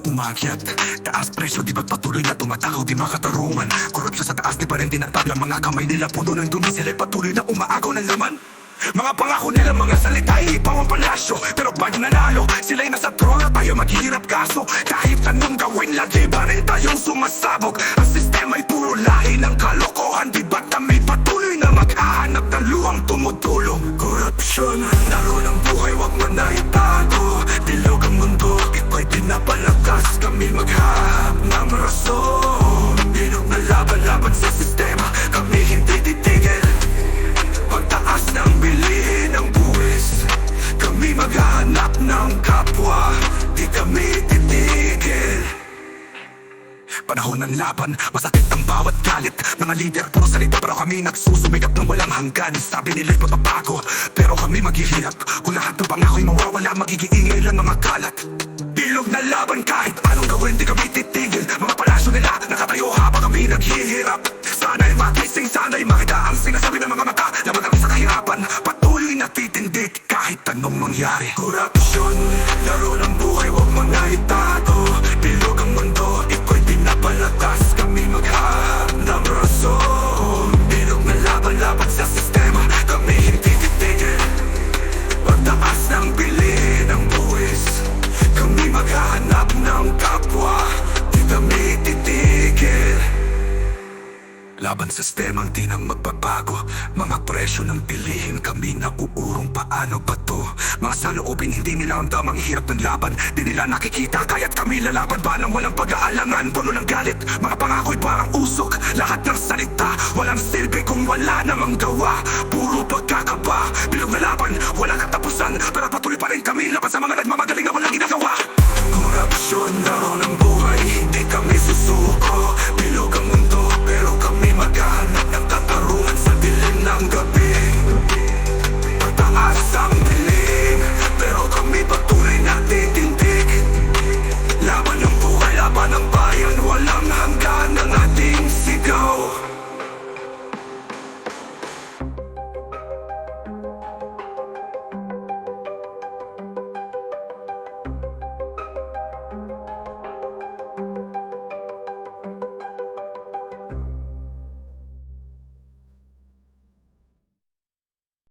na umakyat. Taas presyo, di ba't patuloy na tumatakaw, di makatarungan. Korupsyon sa taas, di pa rin tinatabla. Mga kamay nila puno ng dumi, sila'y patuloy na umaagaw ng laman. Mga pangako nila, mga salita, ipang ang palasyo. Pero pag nanalo, sila'y nasa trono, tayo maghihirap kaso. Kahit anong gawin, lagi ba rin tayong sumasabog? Ang sistema'y puro lahi ng kalokohan. Di ba't kami patuloy na maghahanap ng luhang tumutulong? Korupsyon, laro ng buhay, wag mo na itago. Bilog ang mundo, ito'y pinapalakas. Kami maghahanap ng rason. Bilog na laban sa sistema, kami hindi titigil. Pagtaas ng bilihin ng buwis, kami maghahanap ng kapwa. Di kami titigil. Panahon ng laban, masakit ang bawat galit. Mga lider, puro salita, pero kami nagsusumikap ng walang hanggan. Sabi nila'y pagbabago, pero kami maghihirap. Kung lahat ng pangako'y mawawala, magiging lang mga kalat. Bilog na laban, kahit anong gawin, di kami titigil. Mga palasyo nila, nakatayo habang kami naghihirap. Sana'y magising, sana'y makita ang sinasabi ng mga mata. Laban kami sa kahirapan, patuloy na titindig kahit anong mangyari. Korupsyon, laro ng buhay, wag mo na itago. Bilog ang mundo, ito'y pinapalakas. Kami maghahanap ng rason. Bilog na laban sa sistema, kami hindi titigil. Pagtaas ng bilihin ng buwis, kami maghahanap ng kapwa. Di kami titigil. Laban sa sistemang di nang magbabago. Mga presyo ng bilihin, kami nauurong. Paano ba to? Mga saloobin, hindi nila ang damang hirap ng laban. Di nila nakikita, kaya't kami lalaban ba nang walang pag-aalangan? Puno ng galit, mga pangako'y parang usok. Lahat ng salita, walang silbi kung wala namang gawa. Puro pagkakaba, bilog na laban, walang katapusan. Pero patuloy pa rin kami laban sa mga nagmamagaling na walang ginagawa.